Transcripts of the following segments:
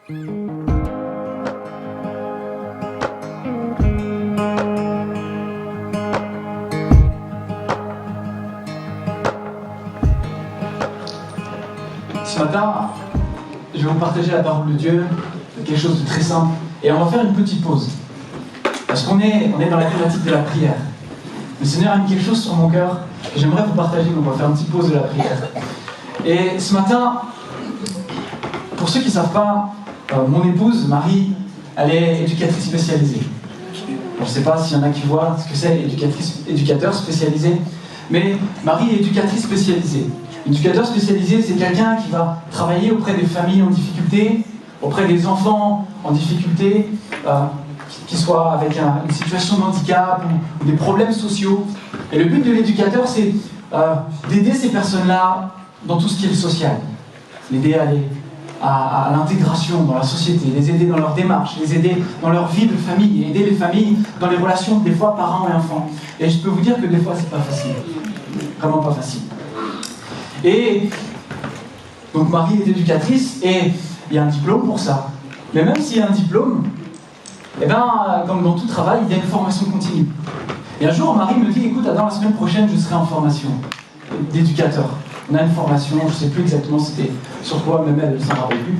Ce matin, je vais vous partager la parole de Dieu, quelque chose de très simple, et on va faire une petite pause. Parce qu'on est dans la thématique de la prière. Le Seigneur a mis quelque chose sur mon cœur, et j'aimerais vous partager, donc on va faire une petite pause de la prière. Et ce matin, pour ceux qui ne savent pas, mon épouse, Marie, elle est éducatrice spécialisée. Je ne sais pas s'il y en a qui voient ce que c'est, éducateur spécialisé, mais Marie est éducatrice spécialisée. Éducateur spécialisé, c'est quelqu'un qui va travailler auprès des familles en difficulté, auprès des enfants en difficulté, qui soient avec une situation de handicap ou des problèmes sociaux. Et le but de l'éducateur, c'est d'aider ces personnes-là dans tout ce qui est le social. L'aider à aller à l'intégration dans la société, les aider dans leur démarche, les aider dans leur vie de famille, et aider les familles dans les relations, des fois, parents et enfants. Et je peux vous dire que des fois, c'est pas facile. Vraiment pas facile. Et donc Marie est éducatrice et il y a un diplôme pour ça. Mais même s'il y a un diplôme, eh ben, comme dans tout travail, il y a une formation continue. Et un jour, Marie me dit, écoute, Adam, la semaine prochaine, je serai en formation d'éducateur. On a une formation, je ne sais plus exactement c'était sur quoi, même elle ne s'en rappelle plus.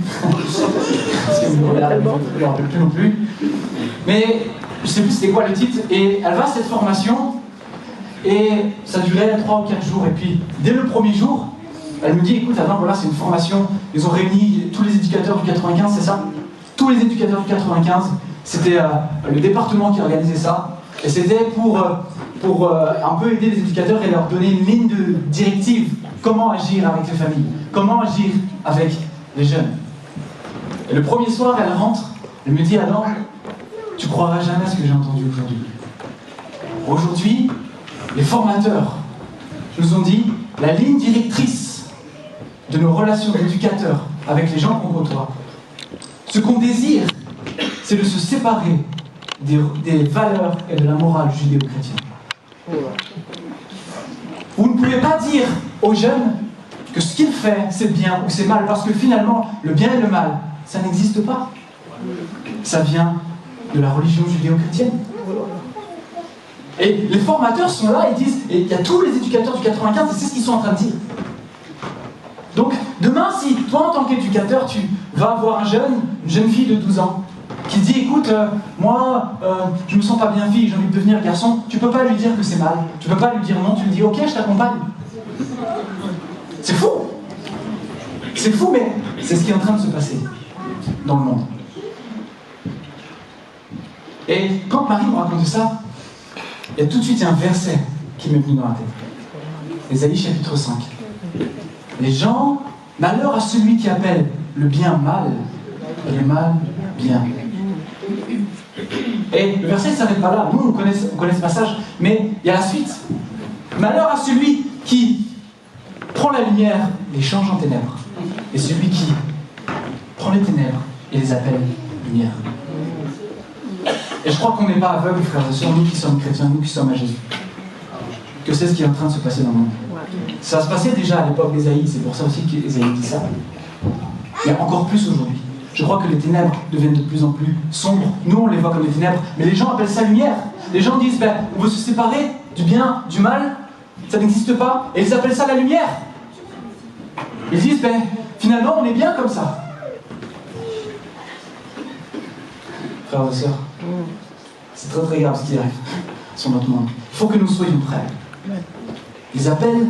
Parce qu'elle ne me rappelle plus non plus. Mais je ne sais plus c'était quoi le titre. Et elle va à cette formation, et ça durait 3 ou 4 jours. Et puis, dès le premier jour, elle me dit, écoute, Adam, voilà, c'est une formation. Ils ont réuni tous les éducateurs du 95, c'est ça? Tous les éducateurs du 95. C'était le département qui organisait ça. Et c'était pour un peu aider les éducateurs et leur donner une ligne de directive. Comment agir avec les familles? Comment agir avec les jeunes? Et le premier soir, elle rentre, elle me dit, Adam, tu croiras jamais à ce que j'ai entendu aujourd'hui. Aujourd'hui, les formateurs nous ont dit, la ligne directrice de nos relations d'éducateurs avec les gens qu'on côtoie, ce qu'on désire, c'est de se séparer des valeurs et de la morale judéo-chrétienne. Vous ne pouvez pas dire aux jeunes que ce qu'il fait, c'est bien ou c'est mal, parce que finalement, le bien et le mal, ça n'existe pas. Ça vient de la religion judéo-chrétienne. Et les formateurs sont là, ils disent, et il y a tous les éducateurs du 95, et c'est ce qu'ils sont en train de dire. Donc, demain, si toi, en tant qu'éducateur, tu vas voir une jeune fille de 12 ans, qui dit, écoute, moi, je me sens pas bien fille, j'ai envie de devenir garçon, tu peux pas lui dire que c'est mal, tu peux pas lui dire non, tu lui dis, ok, je t'accompagne. C'est fou. C'est fou, mais c'est ce qui est en train de se passer dans le monde. Et quand Marie me raconte ça, il y a tout de suite un verset qui m'est venu dans la tête. Ésaïe chapitre 5. Les gens, malheur à celui qui appelle le bien mal, et le mal bien. Et le verset ne s'arrête pas là. Nous, on connaît ce passage, mais il y a la suite. Malheur à celui qui prend la lumière et les change en ténèbres, et celui qui prend les ténèbres et les appelle lumière. Et je crois qu'on n'est pas aveugles, frères et sœurs, nous qui sommes chrétiens, nous qui sommes à Jésus, que c'est ce qui est en train de se passer dans le monde. Ça se passait déjà à l'époque d'Ésaïe, c'est pour ça aussi qu'Ésaïe dit ça. Mais encore plus aujourd'hui. Je crois que les ténèbres deviennent de plus en plus sombres. Nous, on les voit comme des ténèbres, mais les gens appellent ça lumière. Les gens disent, on veut se séparer du bien, du mal, ça n'existe pas, et ils appellent ça la lumière. Ils disent, finalement, on est bien comme ça. Frères et sœurs, c'est très très grave ce qui arrive sur notre monde. Il faut que nous soyons prêts. Ils appellent,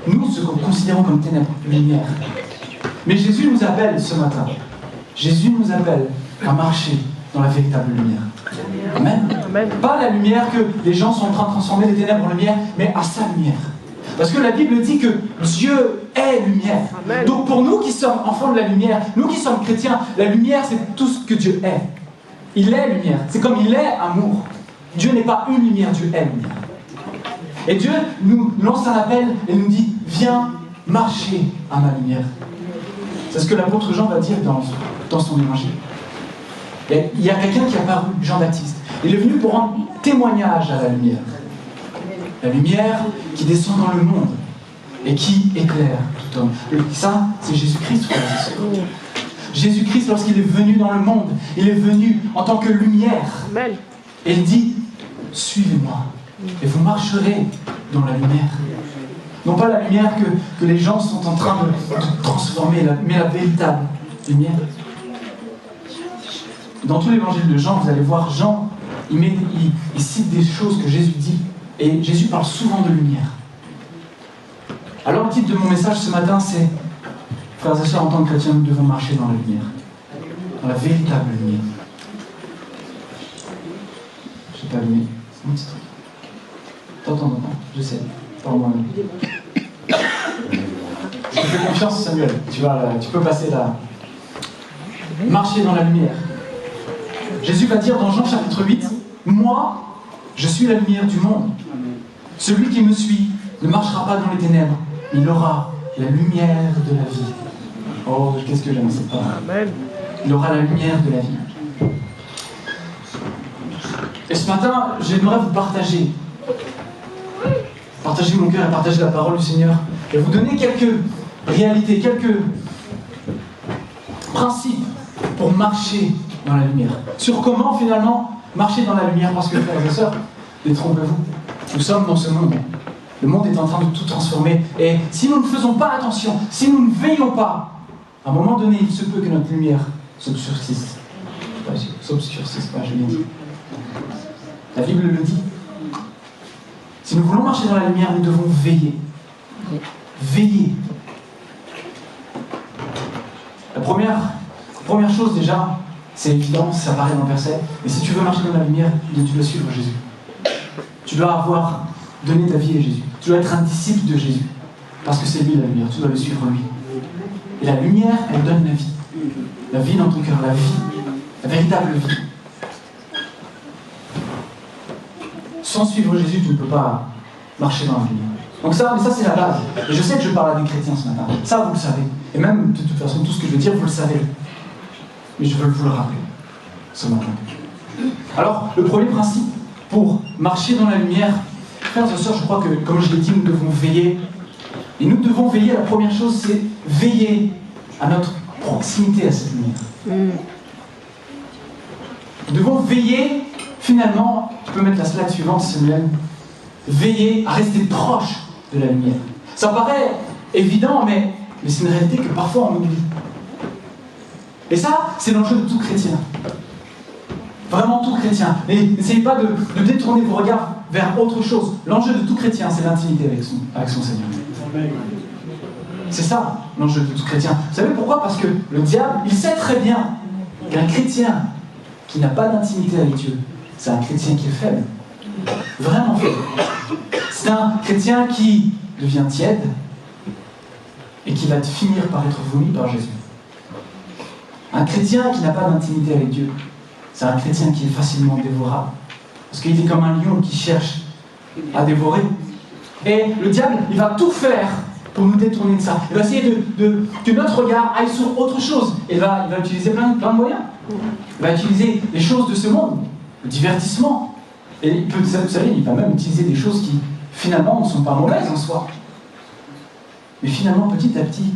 nous, ce que nous considérons comme ténèbres, lumière. Mais Jésus nous appelle ce matin. Jésus nous appelle à marcher dans la véritable lumière. Amen. Amen. Pas la lumière que les gens sont en train de transformer les ténèbres en lumière, mais à sa lumière. Parce que la Bible dit que Dieu est lumière. Amen. Donc pour nous qui sommes enfants de la lumière, nous qui sommes chrétiens, la lumière c'est tout ce que Dieu est. Il est lumière. C'est comme il est amour. Dieu n'est pas une lumière, Dieu est lumière. Et Dieu nous lance un appel et nous dit, viens marcher à ma lumière. C'est ce que l'apôtre Jean va dire dans son évangile. Et il y a quelqu'un qui est apparu, Jean-Baptiste. Il est venu pour rendre témoignage à la lumière. La lumière qui descend dans le monde et qui éclaire tout homme. Et ça, c'est Jésus-Christ, frères et sœurs. Jésus-Christ, lorsqu'il est venu dans le monde, il est venu en tant que lumière. Amen. Et il dit, suivez-moi, et vous marcherez dans la lumière. Non pas la lumière que les gens sont en train de transformer, mais la véritable lumière. Dans tout l'évangile de Jean, vous allez voir, Jean, il cite des choses que Jésus dit. Et Jésus parle souvent de lumière. Alors le titre de mon message ce matin, c'est « Frères et sœurs, en tant que chrétiens, nous devons marcher dans la lumière. Dans la véritable lumière. » Je n'ai pas allumé. C'est mon petit truc. T'entends, j'essaie. Par moi-même. Je te fais confiance, Samuel. Tu peux passer là. Marcher dans la lumière. Jésus va dire dans Jean chapitre 8, « Moi, je suis la lumière du monde. Celui qui me suit ne marchera pas dans les ténèbres, mais il aura la lumière de la vie. » Oh, qu'est-ce que j'aime cette parole. Il aura la lumière de la vie. Et ce matin, j'aimerais vous partager mon cœur et partager la parole du Seigneur et vous donner quelques réalités, quelques principes pour marcher dans la lumière. Sur comment finalement marcher dans la lumière, parce que frères et sœurs, détrompez-vous, nous sommes dans ce monde. Le monde est en train de tout transformer et si nous ne faisons pas attention, si nous ne veillons pas, à un moment donné, il se peut que notre lumière s'obscurcisse. S'obscurcisse, je l'ai dit. La Bible le dit. Si nous voulons marcher dans la lumière, nous devons veiller. Veiller. La première chose déjà, c'est évident, ça paraît dans le verset, mais si tu veux marcher dans la lumière, tu dois suivre Jésus. Tu dois avoir donné ta vie à Jésus. Tu dois être un disciple de Jésus. Parce que c'est lui la lumière, tu dois le suivre lui. Et la lumière, elle donne la vie. La vie dans ton cœur, la vie. La véritable vie. Sans suivre Jésus, tu ne peux pas marcher dans la lumière. Donc ça c'est la base. Et je sais que je parle à des chrétiens ce matin. Ça, vous le savez. Et même, de toute façon, tout ce que je veux dire, vous le savez. Mais je veux vous le rappeler ce matin. Alors, le premier principe pour marcher dans la lumière, frères et sœurs, je crois que, comme je l'ai dit, nous devons veiller. Et nous devons veiller, la première chose, c'est veiller à notre proximité à cette lumière. Nous devons veiller, finalement, tu peux mettre la slide suivante, Samuel, veiller à rester proche de la lumière. Ça paraît évident, mais c'est une réalité que parfois on oublie. Et ça, c'est l'enjeu de tout chrétien. Vraiment tout chrétien. Et n'essayez pas de détourner vos regards vers autre chose. L'enjeu de tout chrétien, c'est l'intimité avec son Seigneur. C'est ça, l'enjeu de tout chrétien. Vous savez pourquoi? Parce que le diable, il sait très bien qu'un chrétien qui n'a pas d'intimité avec Dieu, c'est un chrétien qui est faible. Vraiment faible. C'est un chrétien qui devient tiède et qui va finir par être vomi par Jésus. Un chrétien qui n'a pas d'intimité avec Dieu, c'est un chrétien qui est facilement dévorable. Parce qu'il est comme un lion qui cherche à dévorer. Et le diable, il va tout faire pour nous détourner de ça. Il va essayer que notre regard aille sur autre chose. Et il va utiliser plein de moyens. Il va utiliser les choses de ce monde, le divertissement. Et vous savez, il va même utiliser des choses qui, finalement, ne sont pas mauvaises en soi. Mais finalement, petit à petit,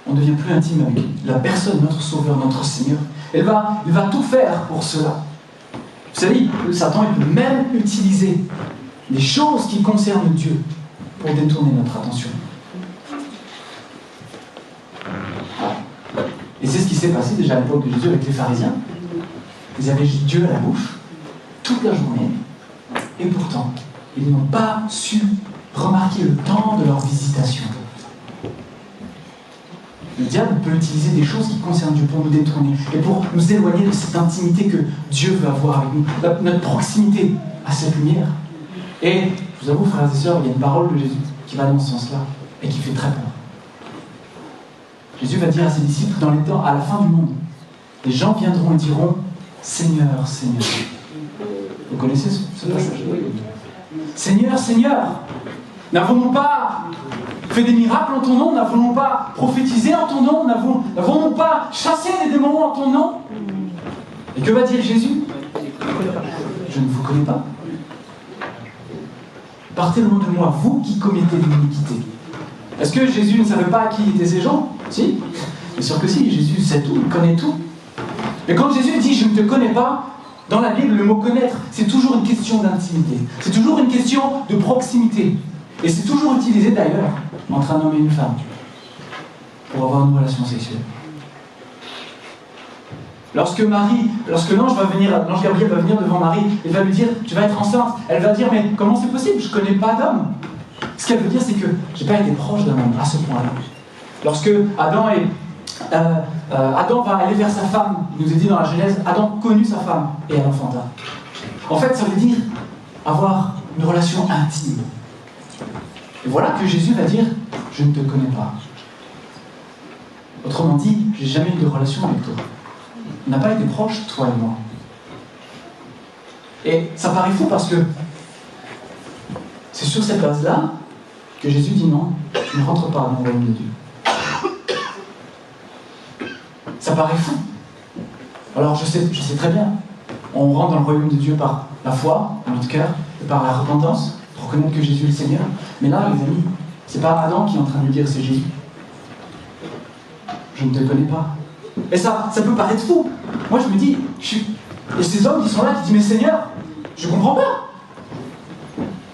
on devient plus intime avec la personne, notre Sauveur, notre Seigneur. Il va tout faire pour cela. Vous savez, Satan, il peut même utiliser les choses qui concernent Dieu pour détourner notre attention. Voilà. Et c'est ce qui s'est passé déjà à l'époque de Jésus avec les pharisiens. Ils avaient Dieu à la bouche toute la journée, et pourtant, ils n'ont pas su remarquer le temps de leur visitation. Le diable peut utiliser des choses qui concernent Dieu pour nous détourner et pour nous éloigner de cette intimité que Dieu veut avoir avec nous, notre proximité à cette lumière. Et je vous avoue, frères et sœurs, il y a une parole de Jésus qui va dans ce sens-là et qui fait très peur. Jésus va dire à ses disciples, dans les temps, à la fin du monde, les gens viendront et diront, Seigneur, Seigneur. Vous connaissez ce passage? Seigneur, Seigneur, n'avons-nous pas fait des miracles en ton nom? N'avons-nous pas prophétisé en ton nom? N'avons-nous pas chassé des démons en ton nom? Et que va dire Jésus? Je ne vous connais pas. Partez loin de moi, vous qui commettez l'iniquité. Est-ce que Jésus ne savait pas qui étaient ces gens? Si. Bien sûr que si, Jésus sait tout, il connaît tout. Mais quand Jésus dit « je ne te connais pas », dans la Bible, le mot « connaître », c'est toujours une question d'intimité. C'est toujours une question de proximité. Et c'est toujours utilisé d'ailleurs entre un homme et une femme pour avoir une relation sexuelle. Lorsque l'ange Gabriel va venir devant Marie, il va lui dire « tu vas être enceinte », elle va dire « mais comment c'est possible? Je ne connais pas d'homme ». Ce qu'elle veut dire, c'est que je n'ai pas été proche d'un homme à ce point-là. Lorsque Adam va aller vers sa femme, il nous est dit dans la Genèse, Adam connut sa femme et elle enfanta. En fait, ça veut dire avoir une relation intime. Et voilà que Jésus va dire « je ne te connais pas ». Autrement dit, j'ai jamais eu de relation avec toi. On n'a pas été proches, toi et moi. Et ça paraît fou parce que c'est sur cette base-là que Jésus dit non, tu ne rentres pas dans le royaume de Dieu. Ça paraît fou. Alors je sais très bien, on rentre dans le royaume de Dieu par la foi, dans notre cœur, et par la repentance, pour reconnaître que Jésus est le Seigneur. Mais là, les amis, c'est pas Adam qui est en train de lui dire c'est Jésus. Je ne te connais pas. Et ça peut paraître fou. Moi je me dis, et ces hommes qui sont là, qui disent mais Seigneur, je comprends pas.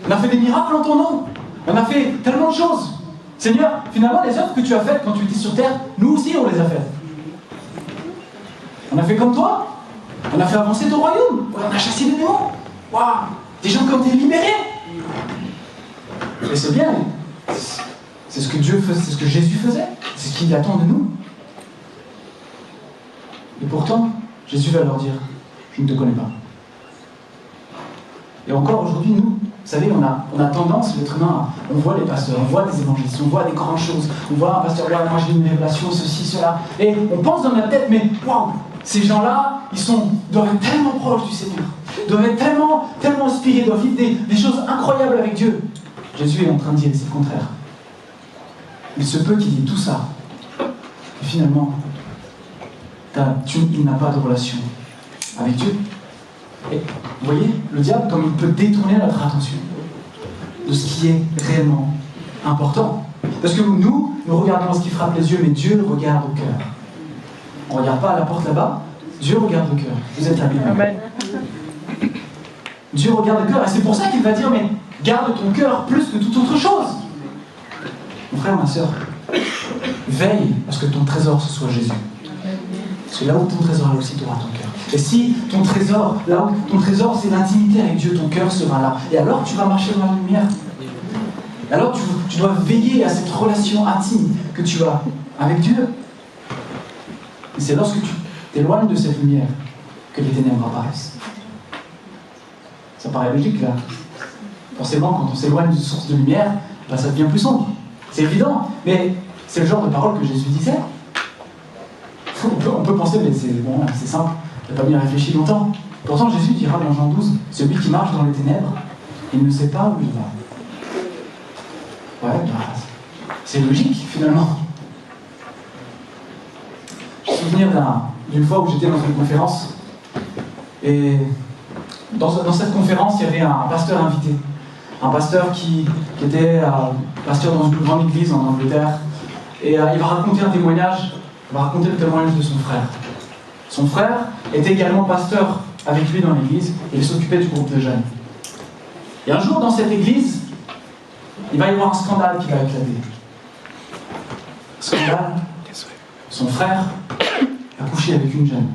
On a fait des miracles en ton nom. On a fait tellement de choses. Seigneur, finalement les œuvres que tu as faites quand tu étais sur terre, nous aussi on les a faites. On a fait comme toi. On a fait avancer ton royaume. On a chassé les démons. Waouh, des gens qui ont été libérés. Et c'est bien. C'est ce que Dieu faisait, c'est ce que Jésus faisait. C'est ce qu'il attend de nous. Et pourtant, Jésus va leur dire, je ne te connais pas. Et encore aujourd'hui, nous, vous savez, on a tendance, l'être humain, on voit les pasteurs, on voit des évangélistes, on voit des grandes choses, on voit un pasteur, ouais, moi j'ai une révélation, ceci, cela, et on pense dans notre tête, mais waouh, ces gens-là, doivent être tellement proches du Seigneur, doivent être tellement inspirés, doivent vivre des choses incroyables avec Dieu. Jésus est en train de dire, c'est le contraire. Il se peut qu'il y ait tout ça, et finalement, il n'a pas de relation avec Dieu. Et vous voyez, le diable, comme il peut détourner notre attention de ce qui est réellement important. Parce que nous regardons ce qui frappe les yeux, mais Dieu regarde au cœur. On ne regarde pas à la porte là-bas, Dieu regarde au cœur. Vous êtes la Bible. Amen. Dieu regarde le cœur, et c'est pour ça qu'il va dire, mais garde ton cœur plus que toute autre chose. Mon frère, ma soeur, veille à ce que ton trésor, ce soit Jésus. Parce que là où ton trésor est aussi, tu auras ton cœur. Et si ton trésor, là où ton trésor, c'est l'intimité avec Dieu, ton cœur sera là. Et alors tu vas marcher dans la lumière. Et alors tu dois veiller à cette relation intime que tu as avec Dieu. Et c'est lorsque tu t'éloignes de cette lumière que les ténèbres apparaissent. Ça paraît logique là. Forcément, quand on s'éloigne d'une source de lumière, ben, ça devient plus sombre. C'est évident, mais c'est le genre de parole que Jésus disait. On peut penser, mais c'est simple, il n'a pas bien réfléchi longtemps. Pourtant, Jésus dira dans Jean 12, celui qui marche dans les ténèbres, il ne sait pas où il va. Ouais, c'est logique finalement. Je me souviens d'une fois où j'étais dans une conférence, et dans cette conférence, il y avait un pasteur invité. Un pasteur qui était pasteur dans une grande église en Angleterre, et il va raconter un témoignage. Il va raconter le témoignage de son frère. Son frère était également pasteur avec lui dans l'église et il s'occupait du groupe de jeunes. Et un jour, dans cette église, il va y avoir un scandale qui va éclater. Scandale, son frère a couché avec une jeune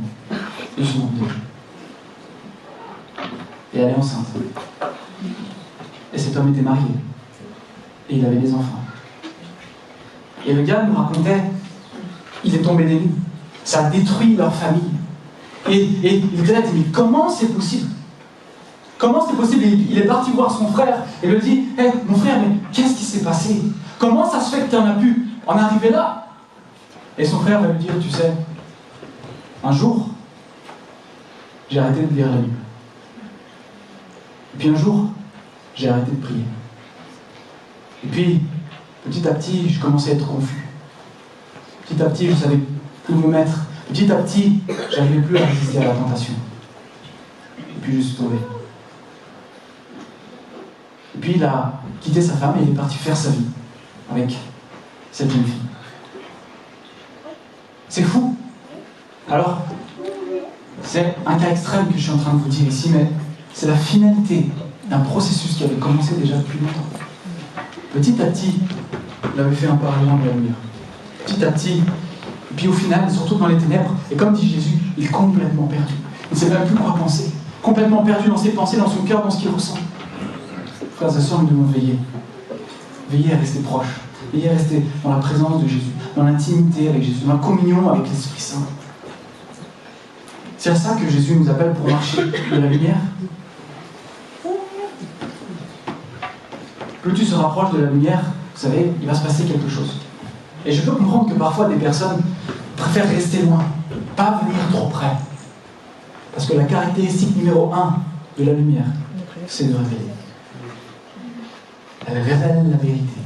de son groupe de jeunes. Et elle est enceinte. Et cet homme était marié. Et il avait des enfants. Et le gars nous racontait, il est tombé des nues. Ça a détruit leur famille. Et il disait, mais comment c'est possible? Comment c'est possible? Il est parti voir son frère et lui dit, hey, mon frère, mais qu'est-ce qui s'est passé? Comment ça se fait que tu en as pu en arriver là? Et son frère va lui dire, tu sais, un jour, j'ai arrêté de lire la Bible. Et puis un jour, j'ai arrêté de prier. Et puis, petit à petit, je commençais à être confus. Petit à petit, je savais où me mettre. Petit à petit, je n'arrivais plus à résister à la tentation. Et puis, je suis tombé. Et puis, il a quitté sa femme et il est parti faire sa vie avec cette jeune fille. C'est fou. Alors, c'est un cas extrême que je suis en train de vous dire ici, mais c'est la finalité d'un processus qui avait commencé déjà depuis longtemps. Petit à petit, il avait fait un parlement de la lumière. Petit à petit, et puis au final, il se retrouve dans les ténèbres, et comme dit Jésus, il est complètement perdu. Il ne sait même plus quoi penser. Complètement perdu dans ses pensées, dans son cœur, dans ce qu'il ressent. Frères et sœurs, nous devons veiller. Veiller à rester proches. Veiller à rester dans la présence de Jésus, dans l'intimité avec Jésus, dans la communion avec l'Esprit Saint. C'est à ça que Jésus nous appelle pour marcher de la lumière. Plus tu se rapproches de la lumière, vous savez, il va se passer quelque chose. Et je peux comprendre que parfois des personnes préfèrent rester loin, pas venir trop près. Parce que la caractéristique numéro 1 de la lumière, c'est de révéler. Elle révèle la vérité.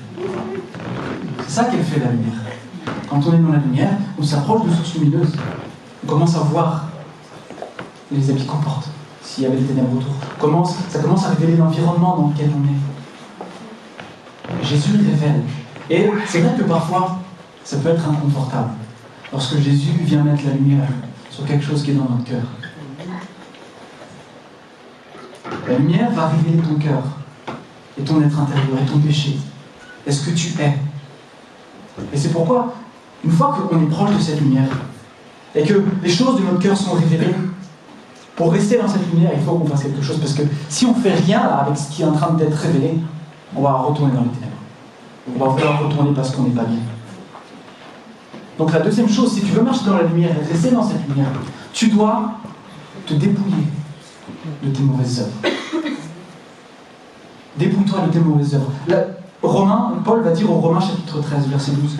C'est ça qu'elle fait la lumière. Quand on est dans la lumière, on s'approche de sources lumineuses. On commence à voir les habits qu'on porte, s'il y avait des ténèbres autour. Ça commence à révéler l'environnement dans lequel on est. Jésus révèle. Et c'est vrai que parfois, ça peut être inconfortable. Lorsque Jésus vient mettre la lumière sur quelque chose qui est dans notre cœur. La lumière va révéler ton cœur, et ton être intérieur, et ton péché. Est-ce que tu es? Et c'est pourquoi, une fois qu'on est proche de cette lumière, et que les choses de notre cœur sont révélées, pour rester dans cette lumière, il faut qu'on fasse quelque chose, parce que si on ne fait rien là, avec ce qui est en train d'être révélé, on va retourner dans les ténèbres. On va vouloir retourner parce qu'on n'est pas bien. Donc la deuxième chose, si tu veux marcher dans la lumière et rester dans cette lumière, tu dois te dépouiller de tes mauvaises œuvres. Dépouille-toi de tes mauvaises œuvres. Paul va dire au Romains chapitre 13, verset 12.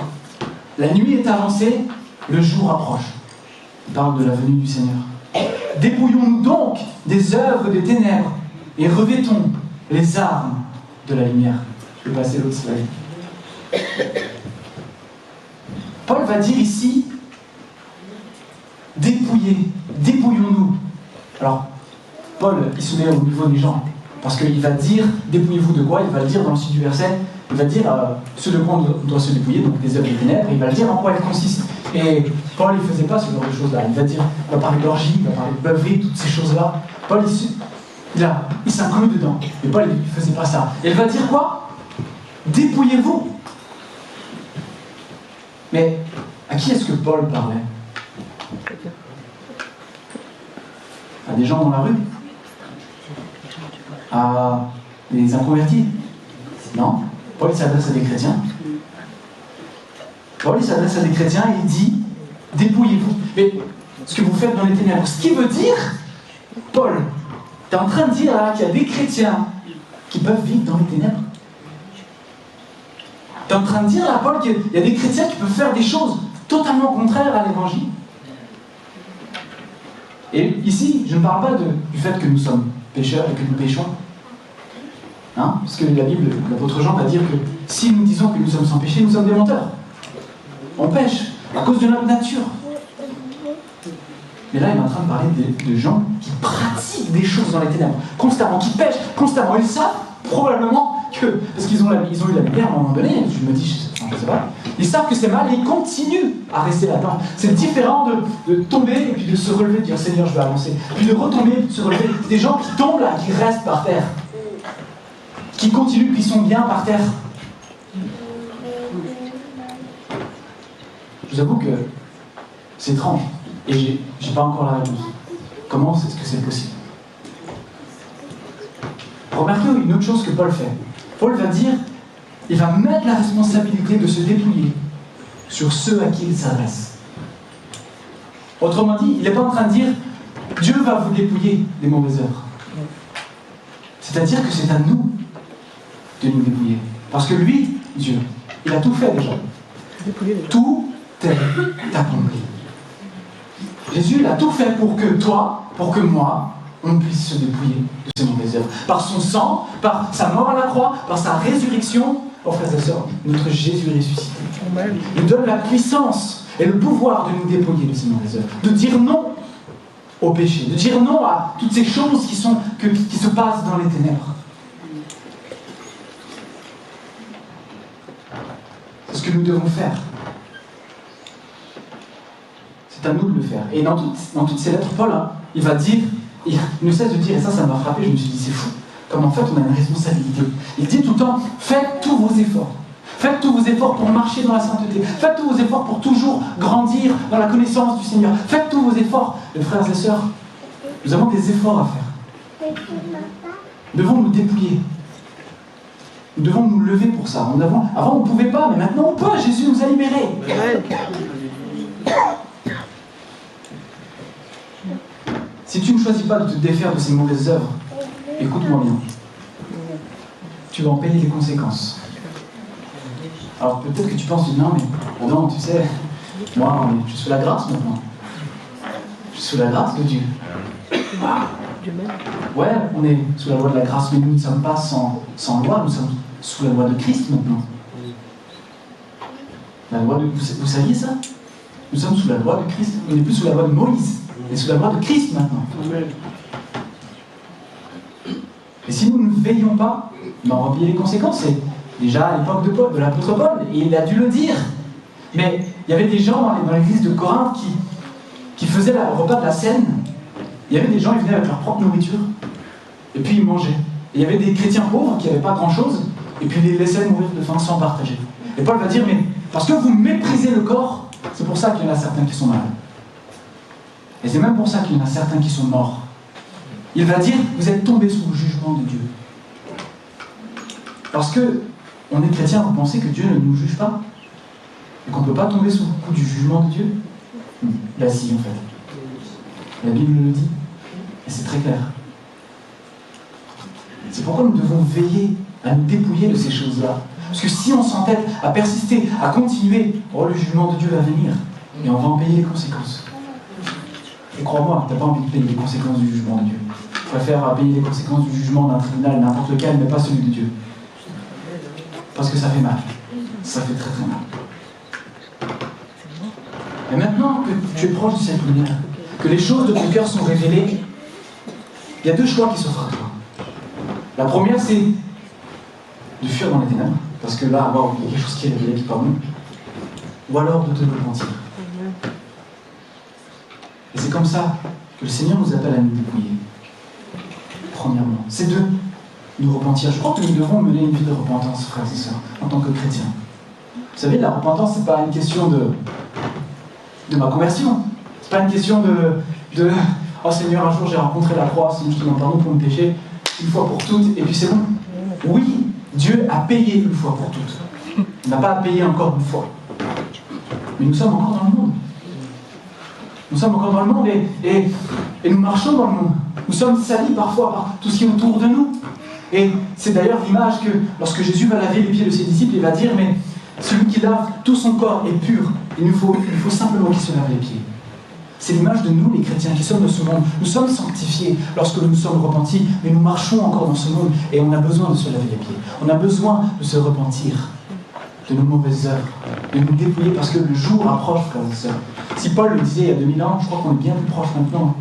La nuit est avancée, le jour approche. Il parle de la venue du Seigneur. Dépouillons-nous donc des œuvres des ténèbres et revêtons les armes de la lumière. Je vais passer l'autre slide. Paul va dire ici, dépouillons-nous. Alors, Paul, il se met au niveau des gens, parce qu'il va dire, dépouillez-vous de quoi? Il va le dire dans le sud du verset, il va dire ce de quoi on doit se dépouiller, donc des œuvres des ténèbres, et il va le dire en quoi elles consistent. Et Paul, il ne faisait pas ce genre de choses-là. Il va parler d'orgie, il va parler de beuverie, toutes ces choses-là. Paul, il s'inclut dedans. Et Paul, il ne faisait pas ça. Et il va dire quoi? Dépouillez-vous. Mais à qui est-ce que Paul parlait? À des gens dans la rue? À des inconvertis? Non. Paul s'adresse à des chrétiens. Paul il s'adresse à des chrétiens et il dit dépouillez-vous. Mais ce que vous faites dans les ténèbres, ce qui veut dire, Paul, tu es en train de dire là qu'il y a des chrétiens qui peuvent vivre dans les ténèbres. Tu es en train de dire là, Paul, qu'il y a des chrétiens qui peuvent faire des choses totalement contraires à l'évangile. Et ici, je ne parle pas du fait que nous sommes pécheurs et que nous péchons. Hein? Parce que la Bible, l'apôtre Jean va dire que si nous disons que nous sommes sans péché, nous sommes des menteurs. On pêche à cause de notre nature. Mais là, il est en train de parler de gens qui pratiquent des choses dans les ténèbres, constamment, qui pêchent constamment. Ils savent probablement que, parce qu'ils ont eu la lumière à un moment donné, je me dis, je sais pas, ils savent que c'est mal et ils continuent à rester là-dedans. C'est différent de tomber et puis de se relever, de dire Seigneur, je vais avancer. Puis de retomber, de se relever. Des gens qui tombent là, qui restent par terre, qui continuent, qui sont bien par terre. Je vous avoue que c'est étrange. Et j'ai pas encore la réponse. Comment est-ce que c'est possible? Remarquez une autre chose que Paul fait. Paul va dire, il va mettre la responsabilité de se dépouiller sur ceux à qui il s'adresse. Autrement dit, il n'est pas en train de dire, Dieu va vous dépouiller des mauvaises œuvres. C'est-à-dire que c'est à nous de nous dépouiller. Parce que lui, Dieu, il a tout fait déjà. Tout est accompli. Jésus, il a tout fait pour que toi, pour que moi, on puisse se dépouiller de ces mauvaises œuvres. Par son sang, par sa mort à la croix, par sa résurrection. Oh frères et sœurs, notre Jésus ressuscité nous donne la puissance et le pouvoir de nous dépouiller de ces mauvaises œuvres. De dire non au péché, de dire non à toutes ces choses qui se passent dans les ténèbres. C'est ce que nous devons faire. C'est à nous de le faire. Et dans toutes ces lettres, Paul, hein, il va dire, il ne cesse de dire, et ça m'a frappé, je me suis dit, c'est fou, comme en fait on a une responsabilité. Il dit tout le temps, faites tous vos efforts. Faites tous vos efforts pour marcher dans la sainteté. Faites tous vos efforts pour toujours grandir dans la connaissance du Seigneur. Faites tous vos efforts. Les frères et sœurs, nous avons des efforts à faire. Nous devons nous dépouiller. Nous devons nous lever pour ça. Avant, on ne pouvait pas, mais maintenant on peut. Jésus nous a libérés. Si tu ne choisis pas de te défaire de ces mauvaises œuvres, écoute-moi bien. Tu vas en payer les conséquences. Alors peut-être que tu penses, non, mais non, tu sais, moi, je suis sous la grâce maintenant. Je suis sous la grâce de Dieu. Ah. Ouais, on est sous la loi de la grâce, mais nous ne sommes pas sans loi, nous sommes sous la loi de Christ maintenant. La loi de, vous saviez ça? Nous sommes sous la loi de Christ. On n'est plus sous la loi de Moïse, on est sous la loi de Christ maintenant. Et si nous ne veillons pas, on va payer les conséquences. Et déjà à l'époque de l'apôtre Paul, et il a dû le dire. Mais il y avait des gens dans l'église de Corinthe qui faisaient le repas de la Seine. Il y avait des gens, ils venaient avec leur propre nourriture, et puis ils mangeaient. Et il y avait des chrétiens pauvres qui n'avaient pas grand-chose, et puis ils les laissaient mourir de faim sans partager. Et Paul va dire, mais parce que vous méprisez le corps, c'est pour ça qu'il y en a certains qui sont malades. Et c'est même pour ça qu'il y en a certains qui sont morts. Il va dire, vous êtes tombés sous le jugement de Dieu. Parce que on est chrétien, vous pensez que Dieu ne nous juge pas? Et qu'on ne peut pas tomber sous le coup du jugement de Dieu? Là, si, en fait. La Bible le dit, et c'est très clair. C'est pourquoi nous devons veiller à nous dépouiller de ces choses-là. Parce que si on s'entête à persister, à continuer, le jugement de Dieu va venir, et on va en payer les conséquences. Et crois-moi, tu n'as pas envie de payer les conséquences du jugement de Dieu. Tu préfères payer les conséquences du jugement d'un tribunal, n'importe lequel, mais pas celui de Dieu. Parce que ça fait mal. Ça fait très très mal. Et maintenant que tu es proche de cette lumière, que les choses de ton cœur sont révélées, il y a deux choix qui s'offrent à toi. La première, c'est de fuir dans les ténèbres, parce que là, il y a quelque chose qui est révélé qui par nous, ou alors de te repentir. Et c'est comme ça que le Seigneur nous appelle à nous dépouiller. Premièrement, c'est de nous repentir. Je crois que nous devons mener une vie de repentance, frères et sœurs, en tant que chrétiens. Vous savez, la repentance, c'est pas une question de ma conversion. C'est pas une question de oh Seigneur, un jour j'ai rencontré la croix, Seigneur, je te demande pardon pour mes péchés, une fois pour toutes, et puis c'est bon. Oui, Dieu a payé une fois pour toutes. Il n'a pas à payer encore une fois. Mais nous sommes encore dans le monde. Nous sommes encore dans le monde et nous marchons dans le monde. Nous sommes salis parfois par tout ce qui est autour de nous. Et c'est d'ailleurs l'image que lorsque Jésus va laver les pieds de ses disciples, il va dire, mais celui qui lave tout son corps est pur. Il faut simplement qu'il se lave les pieds. C'est l'image de nous, les chrétiens, qui sommes de ce monde. Nous sommes sanctifiés lorsque nous sommes repentis, mais nous marchons encore dans ce monde et on a besoin de se laver les pieds. On a besoin de se repentir de nos mauvaises œuvres, de nous dépouiller parce que le jour approche, frères et sœurs. Si Paul le disait il y a 2000 ans, je crois qu'on est bien plus proche maintenant.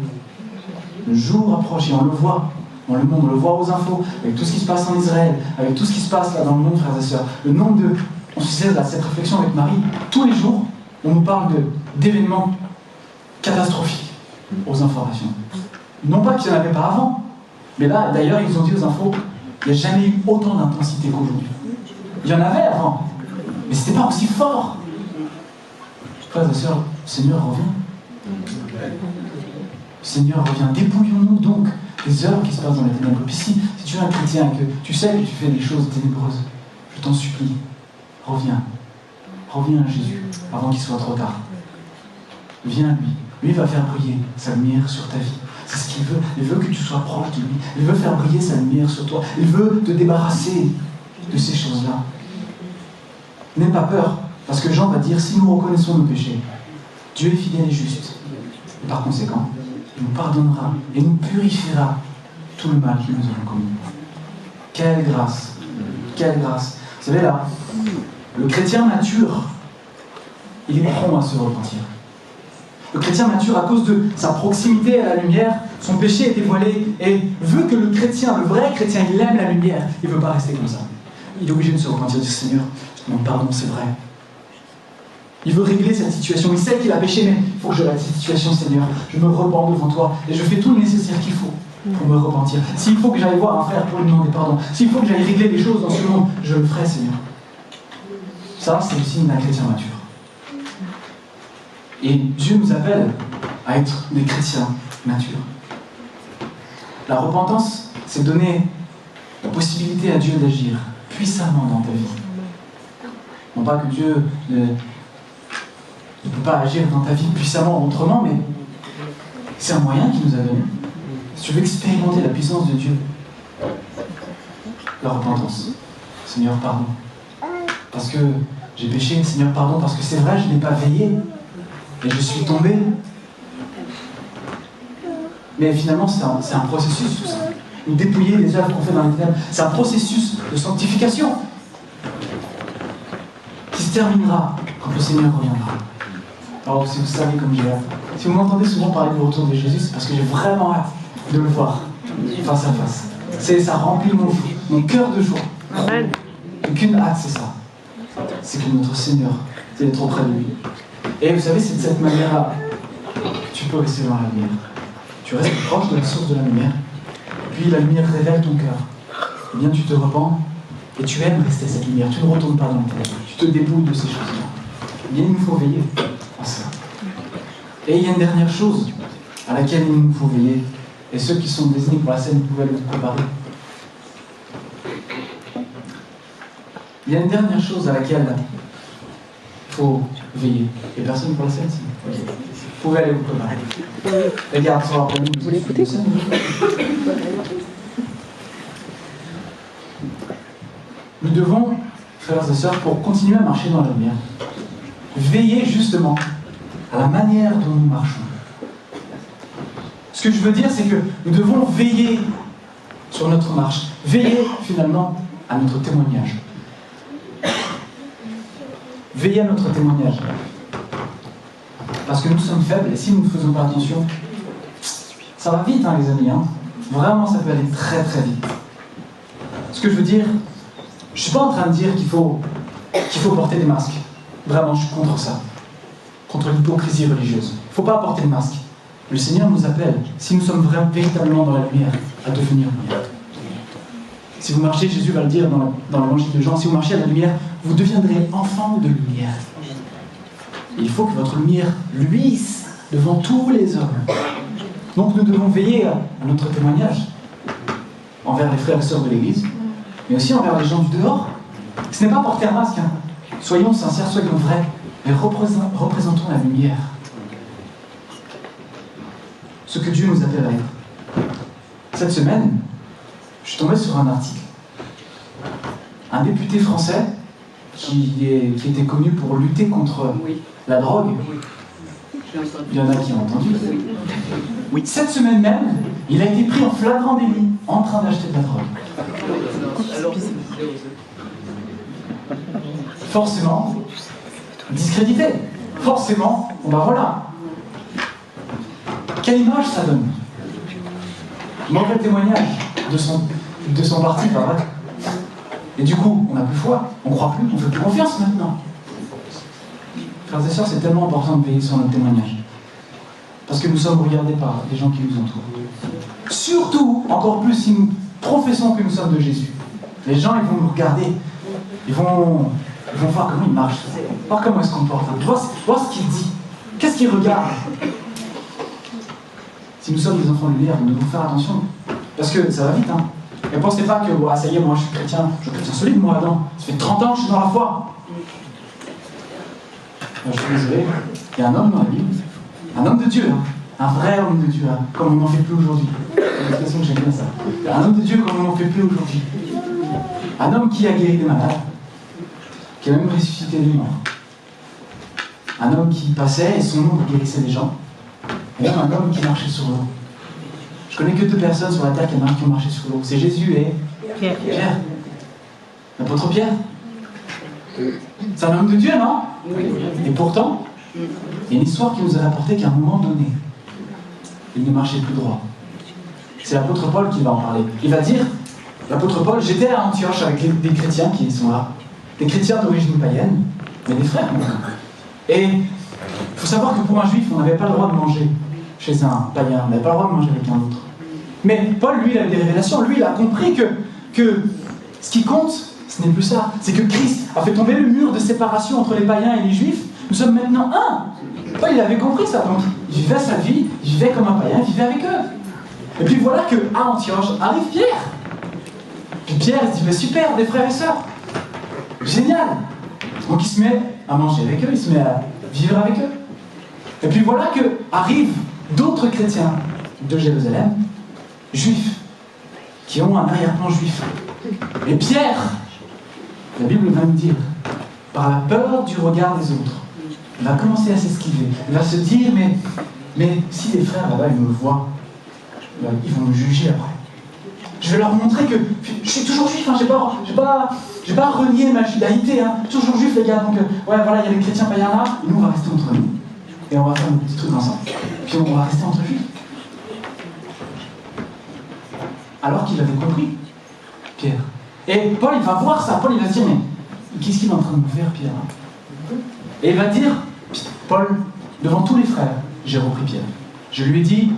Le jour approche et on le voit dans le monde, on le voit aux infos, avec tout ce qui se passe en Israël, avec tout ce qui se passe là dans le monde, frères et sœurs. Le nombre de... On se faisait cette réflexion avec Marie, tous les jours, on nous parle d'événements catastrophiques aux informations. Non pas qu'il n'y en avait pas avant, mais là, d'ailleurs, ils ont dit aux infos, il n'y a jamais eu autant d'intensité qu'aujourd'hui. Il y en avait avant, mais ce n'était pas aussi fort. Frères et sœurs, le Seigneur revient. Le Seigneur revient. Dépouillons-nous donc des œuvres qui se passent dans les ténèbres. Puis si tu es un chrétien et que tu sais que tu fais des choses ténébreuses, je t'en supplie, reviens. Reviens à Jésus avant qu'il soit trop tard. Viens à lui. Lui va faire briller sa lumière sur ta vie. C'est ce qu'il veut. Il veut que tu sois proche de lui. Il veut faire briller sa lumière sur toi. Il veut te débarrasser de ces choses-là. N'aie pas peur, parce que Jean va dire, si nous reconnaissons nos péchés, Dieu est fidèle et juste. Et par conséquent, il nous pardonnera et nous purifiera tout le mal que nous avons commis. Quelle grâce! Quelle grâce! Vous savez là, le chrétien mature, il est prompt à se repentir. Le chrétien mature, à cause de sa proximité à la lumière, son péché est dévoilé et veut que le chrétien, le vrai chrétien, il aime la lumière. Il ne veut pas rester comme ça. Il est obligé de se repentir et dire, Seigneur, je te demande pardon, c'est vrai. Il veut régler cette situation. Il sait qu'il a péché, mais faut que je règle cette situation, Seigneur. Je me repens devant toi et je fais tout le nécessaire qu'il faut pour me repentir. S'il faut que j'aille voir un frère pour lui demander pardon, s'il faut que j'aille régler les choses dans ce monde, je le ferai, Seigneur. Ça, c'est le signe d'un chrétien mature. Et Dieu nous appelle à être des chrétiens matures. La repentance, c'est donner la possibilité à Dieu d'agir puissamment dans ta vie. Non pas que Dieu ne peut pas agir dans ta vie puissamment autrement, mais c'est un moyen qu'il nous a donné. Si tu veux expérimenter la puissance de Dieu, la repentance. Seigneur, pardon. Parce que j'ai péché, Seigneur, pardon, parce que c'est vrai, je n'ai pas veillé. Et je suis tombé. Mais finalement, c'est un processus, tout ça. Nous dépouiller les œuvres qu'on fait dans les ténèbres. C'est un processus de sanctification qui se terminera quand le Seigneur reviendra. Alors, si vous savez comme j'ai hâte, si vous m'entendez souvent parler du retour de Jésus, c'est parce que j'ai vraiment hâte de le voir face à face. Ça remplit mon cœur de joie. Amen. Aucune hâte, c'est ça. C'est que notre Seigneur, c'est d'être auprès de lui. Et vous savez, c'est de cette manière-là que tu peux rester dans la lumière. Tu restes proche de la source de la lumière, puis la lumière révèle ton cœur. Eh bien, tu te repens et tu aimes rester cette lumière. Tu ne retournes pas dans le ténèbres. Tu te dépouilles de ces choses-là. Eh bien, il nous faut veiller à ça. Et il y a une dernière chose à laquelle il nous faut veiller. Et ceux qui sont désignés pour la scène pouvaient le préparer. Il y a une dernière chose à laquelle il faut veiller. Et personne pour la scène, si. Ok. Vous pouvez aller vous préparer. Les gardes sont après nous. Vous l'écoutez? Nous devons, frères et sœurs, pour continuer à marcher dans la lumière, veiller justement à la manière dont nous marchons. Ce que je veux dire, c'est que nous devons veiller sur notre marche, veiller finalement à notre témoignage. Veiller à notre témoignage. Parce que nous sommes faibles et si nous ne faisons pas attention, ça va vite, les amis. Vraiment, ça peut aller très très vite. Ce que je veux dire, je ne suis pas en train de dire qu'il faut porter des masques. Vraiment, je suis contre ça. Contre l'hypocrisie religieuse. Il ne faut pas porter de masque. Le Seigneur nous appelle, si nous sommes véritablement dans la lumière, à devenir lumière. Si vous marchez, Jésus va le dire dans l'évangile de Jean, si vous marchez à la lumière, vous deviendrez enfants de lumière. Et il faut que votre lumière luise devant tous les hommes. Donc nous devons veiller à notre témoignage envers les frères et sœurs de l'Église, mais aussi envers les gens du dehors. Ce n'est pas porter un masque. Soyons sincères, soyons vrais, mais représentons la lumière. Ce que Dieu nous appelle à être. Cette semaine, je suis tombé sur un article. Un député français qui était connu pour lutter contre la drogue. Il y en a qui ont entendu. Oui. Cette semaine même, il a été pris en flagrant délit en train d'acheter de la drogue. Forcément, discrédité. Forcément, voilà. Quelle image ça donne? Mauvais témoignage de son parti, pas vrai? Et du coup, on n'a plus foi, on ne croit plus, on ne fait plus confiance maintenant. Frères et sœurs, c'est tellement important de veiller sur notre témoignage. Parce que nous sommes regardés par les gens qui nous entourent. Surtout, encore plus, si nous professons que nous sommes de Jésus. Les gens, ils vont nous regarder, ils vont voir comment il marche, voir comment il se comporte, voir ce qu'il dit, qu'est-ce qu'il regarde. Si nous sommes des enfants de lumière, nous devons faire attention. Parce que ça va vite, Ne pensez pas que, ça y est, moi je suis chrétien solide, moi, non. Ça fait 30 ans que je suis dans la foi. Je suis désolé, il y a un homme dans la Bible, un homme de Dieu, un vrai homme de Dieu, comme on n'en fait plus aujourd'hui. C'est une expression que j'aime bien ça. Un homme de Dieu comme on n'en fait plus aujourd'hui. Un homme qui a guéri des malades, qui a même ressuscité des morts. Un homme qui passait et son ombre guérissait les gens. Et même un homme qui marchait sur l'eau. Je connais que 2 personnes sur la terre qui ont marché sur l'eau. C'est Jésus et Pierre. L'apôtre Pierre. C'est un homme de Dieu, non? Oui. Et pourtant, il y a une histoire qui nous a rapporté qu'à un moment donné, il ne marchait plus droit. C'est l'apôtre Paul qui va en parler. Il va dire, l'apôtre Paul, j'étais à Antioche avec des chrétiens qui sont là, des chrétiens d'origine païenne, mais des frères. Et Il faut savoir que pour un juif, on n'avait pas le droit de manger chez un païen, on n'avait pas le droit de manger avec un autre. Mais Paul, lui, il a eu des révélations, lui, il a compris que ce qui compte, ce n'est plus ça, c'est que Christ a fait tomber le mur de séparation entre les païens et les juifs. Nous sommes maintenant un. Paul, il avait compris ça, donc il vivait sa vie, il vivait comme un païen, il vivait avec eux. Et puis voilà qu'à Antioche arrive Pierre. Puis Pierre, il se dit, mais super, des frères et sœurs, génial. Donc il se met à manger avec eux, il se met à vivre avec eux. Et puis voilà que arrivent d'autres chrétiens de Jérusalem, juifs, qui ont un arrière-plan juif. Et Pierre, la Bible va nous dire, par la peur du regard des autres, il va commencer à s'esquiver. Il va se dire, mais si les frères là-bas, ils me voient, ils vont me juger après. Je vais leur montrer que je suis toujours juif, hein, j'ai pas renié ma judaïté, hein, toujours juif les gars. Donc ouais, voilà, il y a les chrétiens païens là, et nous on va rester entre nous. Et on va faire un petit truc ensemble. Puis on va rester entre juifs. Alors qu'il avait compris, Pierre. Et Paul, il va voir ça. Paul, il va se dire, mais qu'est-ce qu'il est en train de me faire, Pierre? Et il va dire, Paul, devant tous les frères, j'ai repris Pierre. Je lui ai dit,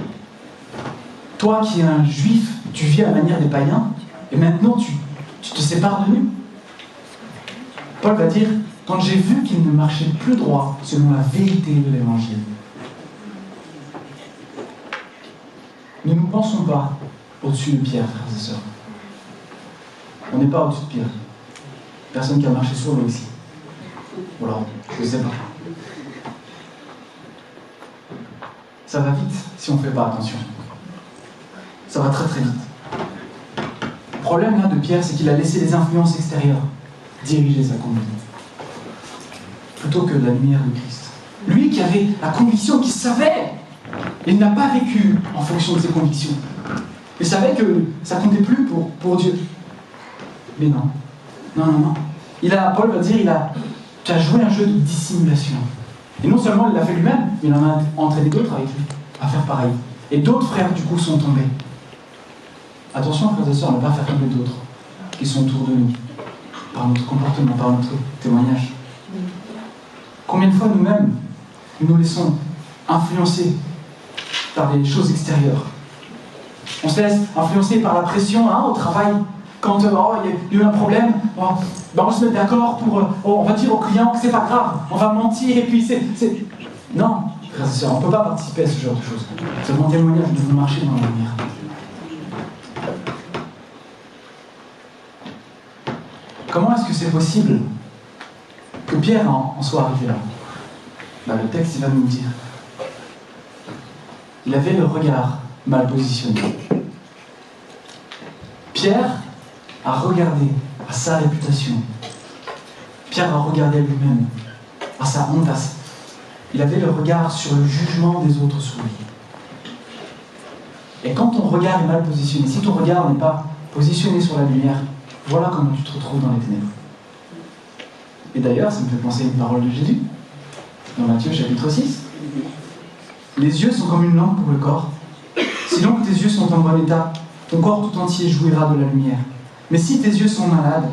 toi qui es un juif, tu vis à la manière des païens, et maintenant tu te sépares de nous. Paul va dire, quand j'ai vu qu'il ne marchait plus droit selon la vérité de l'Évangile, ne nous pensons pas au-dessus de Pierre, frères et sœurs. On n'est pas au-dessus de Pierre. Personne qui a marché sur l'eau ici. Ou alors, je ne sais pas. Ça va vite si on ne fait pas attention. Ça va très très vite. Le problème là de Pierre, c'est qu'il a laissé les influences extérieures diriger sa conduite, plutôt que la lumière de Christ. Lui qui avait la conviction, qui savait, il n'a pas vécu en fonction de ses convictions. Il savait que ça ne comptait plus pour Dieu. Mais non. Paul va dire, tu as joué un jeu de dissimulation. Et non seulement il l'a fait lui-même, mais il en a entraîné d'autres avec lui à faire pareil. Et d'autres frères, du coup, sont tombés. Attention, frères et sœurs, à ne pas faire tomber d'autres qui sont autour de nous, par notre comportement, par notre témoignage. Combien de fois nous-mêmes, nous laissons influencer par des choses extérieures? On se laisse influencer par la pression au travail. Quand il y a eu un problème, on se met d'accord pour... on va dire au client que c'est pas grave, on va mentir et puis c'est... Non, frères et sœurs, on ne peut pas participer à ce genre de choses. C'est mon témoignage, nous devons marcher dans la lumière. Comment est-ce que c'est possible que Pierre en soit arrivé là? Le texte il va nous le dire. Il avait le regard mal positionné. Pierre a regardé à sa réputation. Pierre a regardé à lui-même, à sa honte. Il avait le regard sur le jugement des autres sur lui. Et quand ton regard est mal positionné, si ton regard n'est pas positionné sur la lumière, voilà comment tu te retrouves dans les ténèbres. Et d'ailleurs, ça me fait penser à une parole de Jésus, dans Matthieu chapitre 6. Les yeux sont comme une lampe pour le corps. Si donc tes yeux sont en bon état, ton corps tout entier jouira de la lumière. Mais si tes yeux sont malades,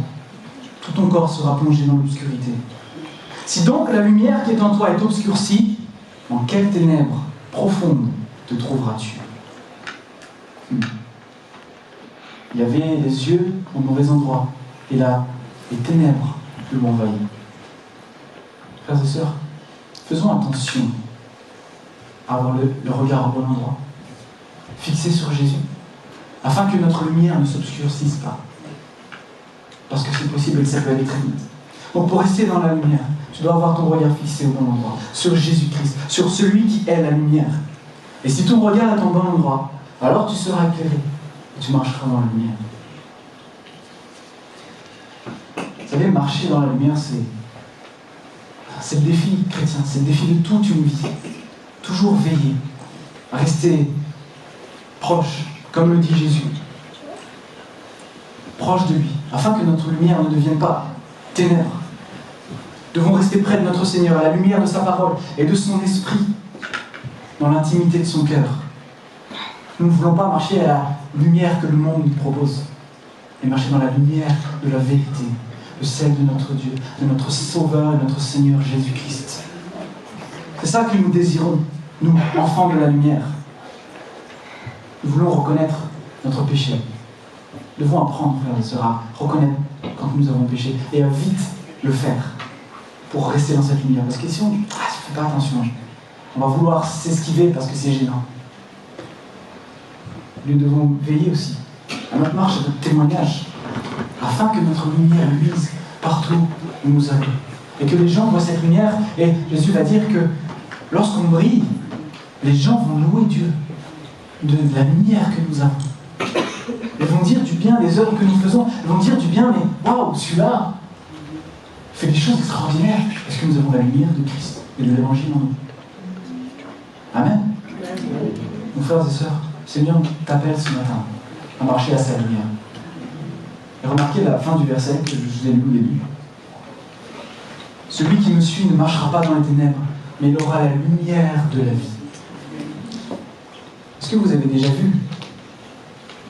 tout ton corps sera plongé dans l'obscurité. Si donc la lumière qui est en toi est obscurcie, en quelles ténèbres profondes te trouveras-tu? Il y avait les yeux au mauvais endroit, et là, les ténèbres l'ont envahi. Frères et sœurs, faisons attention à avoir le regard au bon endroit, fixé sur Jésus, afin que notre lumière ne s'obscurcisse pas. Parce que c'est possible et que ça peut aller très vite. Donc pour rester dans la lumière, tu dois avoir ton regard fixé au bon endroit, sur Jésus-Christ, sur celui qui est la lumière. Et si ton regard est au bon endroit, alors tu seras éclairé et tu marcheras dans la lumière. Vous savez, marcher dans la lumière, c'est le défi chrétien, c'est le défi de toute une vie. Toujours veiller, rester proche, comme le dit Jésus, proche de lui, afin que notre lumière ne devienne pas ténèbres. Nous devons rester près de notre Seigneur, à la lumière de sa parole et de son esprit, dans l'intimité de son cœur. Nous ne voulons pas marcher à la lumière que le monde nous propose, mais marcher dans la lumière de la vérité, de celle de notre Dieu, de notre Sauveur et notre Seigneur Jésus-Christ. C'est ça que nous désirons, nous, enfants de la lumière. Nous voulons reconnaître notre péché. Nous devons apprendre, frères et sœurs, à reconnaître quand nous avons péché et à vite le faire pour rester dans cette lumière. Parce que si on ne fait pas attention, on va vouloir s'esquiver parce que c'est gênant. Nous devons veiller aussi à notre marche et notre témoignage afin que notre lumière luise partout où nous allons. Et que les gens voient cette lumière. Et Jésus va dire que lorsqu'on brille, les gens vont louer Dieu de la lumière que nous avons. Ils vont dire du bien des œuvres que nous faisons. Ils vont dire du bien, mais waouh, celui-là fait des choses extraordinaires parce que nous avons la lumière de Christ et de l'Évangile en nous. Amen. Mes frères et sœurs, le Seigneur t'appelle ce matin à marcher à sa lumière. Et remarquez la fin du verset que je vous ai lu au début. Celui qui me suit ne marchera pas dans les ténèbres, mais il aura la lumière de la vie. Est-ce que vous avez déjà vu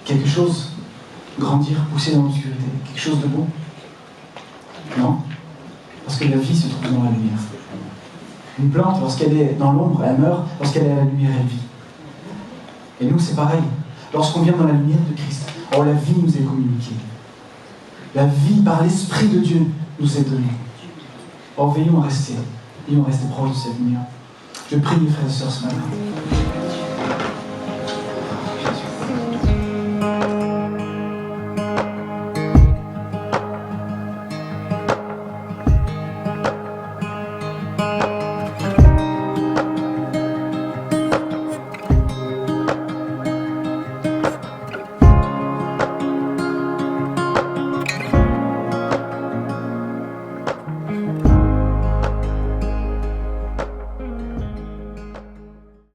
quelque chose grandir, pousser dans l'obscurité? Quelque chose de bon? Non? Parce que la vie se trouve dans la lumière. Une plante, lorsqu'elle est dans l'ombre, elle meurt. Lorsqu'elle est à la lumière, elle vit. Et nous, c'est pareil. Lorsqu'on vient dans la lumière de Christ, alors la vie nous est communiquée. La vie par l'Esprit de Dieu nous est donnée. Or, veillons à rester proches de cette lumière. Je prie, mes frères et sœurs, ce matin.